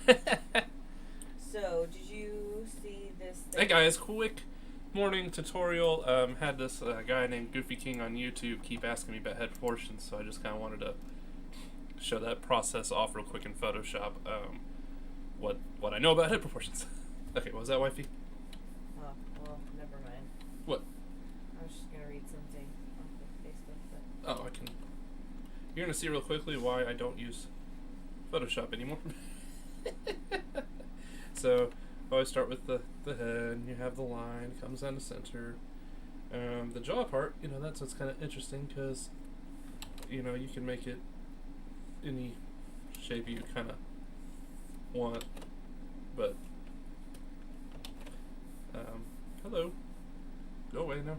So, did you see this thing? Hey guys, quick morning tutorial. Had this guy named Goofy King on YouTube keep asking me about head proportions, so I just kind of wanted to show that process off real quick in Photoshop. What I know about head proportions. Okay, what was that, wifey? Oh, well, never mind. What? I was just gonna read something off of Facebook, but Oh, I can. You're gonna see real quickly why I don't use Photoshop anymore. So I always start with the head. You have the line comes down the center. The jaw part, that's what's kind of interesting because you can make it any shape you kind of want, but hello, go away now.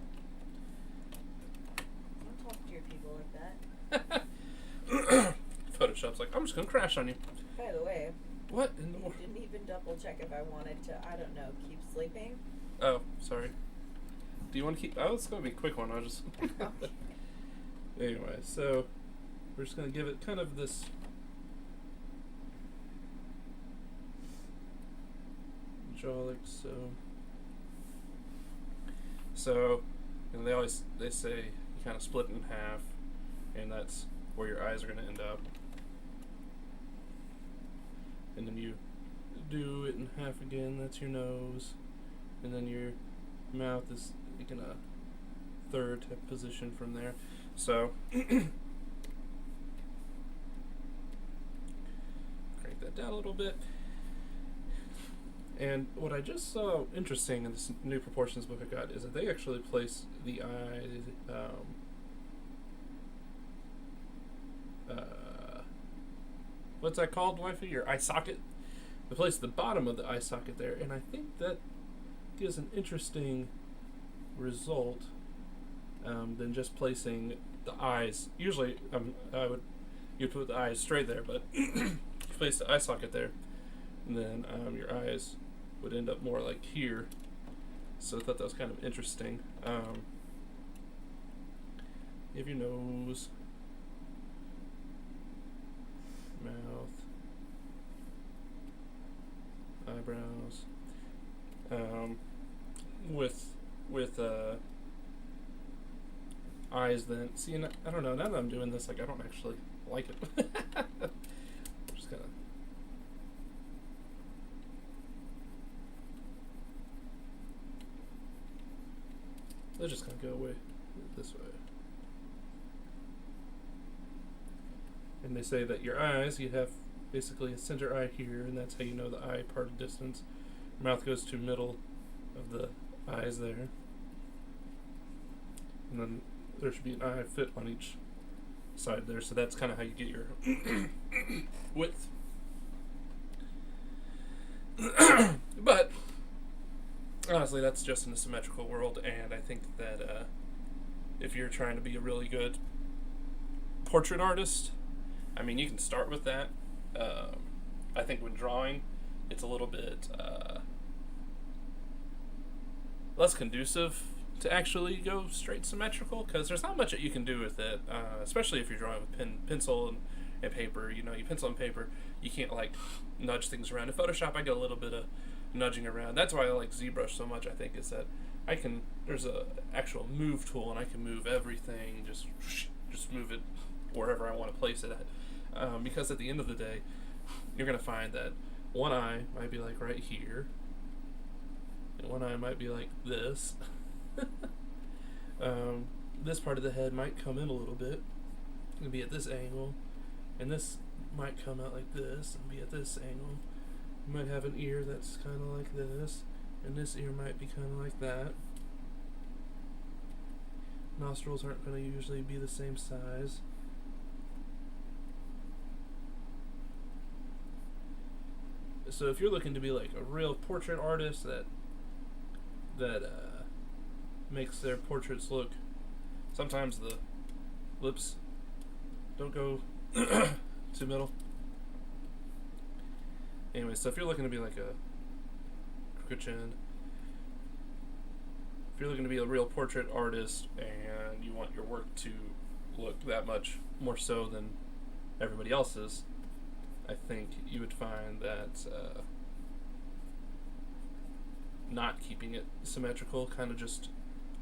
don't talk to your people like that. Photoshop's like, I'm just gonna crash on you. By the way, What in the you world? didn't even double check if I wanted to, I don't know, keep sleeping. Oh, sorry. Do you want to keep? Oh, it's gonna be a quick one. I'll just. Anyway, so we're just gonna give it kind of this. Jaw like so. So, they say you kind of split it in half, and that's where your eyes are gonna end up. And then you do it in half again. That's your nose, and then your mouth is like in a third position from there. So crank that down a little bit. And what I just saw interesting in this new proportions book I got is that they actually place the eye what's that called, wifey? Your eye socket? They place the bottom of the eye socket there, and I think that gives an interesting result than just placing the eyes. Usually, you'd put the eyes straight there, but you place the eye socket there, and then your eyes would end up more like here. So I thought that was kind of interesting. You have your nose, mouth, eyebrows, with eyes. Then see, and I don't know. Now that I'm doing this, like I don't actually like it. I'm just gonna. They're just gonna go away this way. And they say that your eyes, you have basically a center eye here, and that's how you know the eye parted distance. Your mouth goes to middle of the eyes there. And then there should be an eye fit on each side there, so that's kind of how you get your width. But honestly, that's just in a symmetrical world, and I think that if you're trying to be a really good portrait artist, I mean, you can start with that. I think when drawing, it's a little bit less conducive to actually go straight symmetrical, because there's not much that you can do with it, especially if you're drawing with pencil and paper. You pencil and paper, you can't like nudge things around. In Photoshop, I get a little bit of nudging around. That's why I like Zbrush so much, I think, is that there's a actual move tool, and I can move everything, just move it wherever I want to place it at. Because at the end of the day, you're going to find that one eye might be like right here, and one eye might be like this. This part of the head might come in a little bit and be at this angle, and this might come out like this and be at this angle. You might have an ear that's kind of like this, and this ear might be kind of like that. Nostrils aren't going to usually be the same size. So if you're looking to be like a real portrait artist that makes their portraits look, sometimes the lips don't go to middle. Anyway, so if you're looking to be like a crooked chin, if you're looking to be a real portrait artist and you want your work to look that much more so than everybody else's, I think you would find that not keeping it symmetrical, kind of just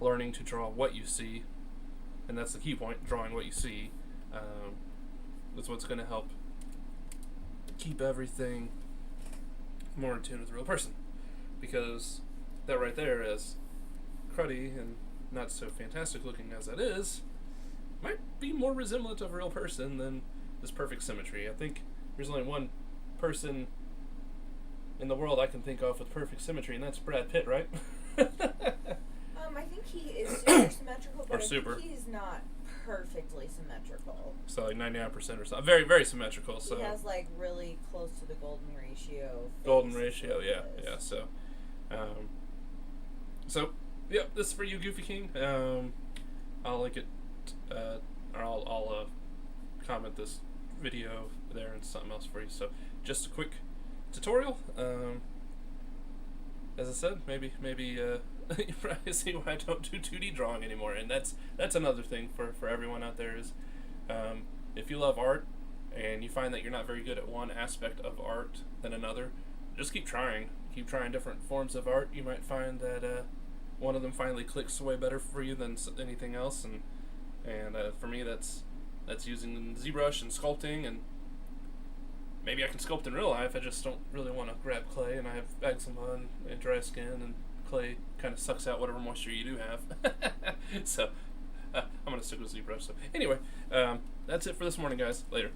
learning to draw what you see, and that's the key point, drawing what you see, is what's going to help keep everything more in tune with the real person. Because that right there, as cruddy and not so fantastic looking as that is, might be more resemblant of a real person than this perfect symmetry. I think there's only one person in the world I can think of with perfect symmetry, and that's Brad Pitt, right? I think he is super symmetrical, but Or super. I think he's not perfectly symmetrical. So like 99% or something. Very, very symmetrical. So he has like really close to the golden ratio. Golden ratio, yeah. So, yeah, this is for you, Goofy King. I'll link it, or I'll comment this video there and something else for you. So, just a quick tutorial. As I said, maybe you probably see why I don't do 2D drawing anymore, and that's another thing for everyone out there is, if you love art and you find that you're not very good at one aspect of art than another, just keep trying. Keep trying different forms of art. You might find that one of them finally clicks way better for you than anything else, and for me that's using Zbrush and sculpting, and maybe I can sculpt in real life. I just don't really want to grab clay, and I have eczema and dry skin, and clay kind of sucks out whatever moisture you do have. So I'm gonna stick with ZBrush. So anyway, that's it for this morning, guys. Later.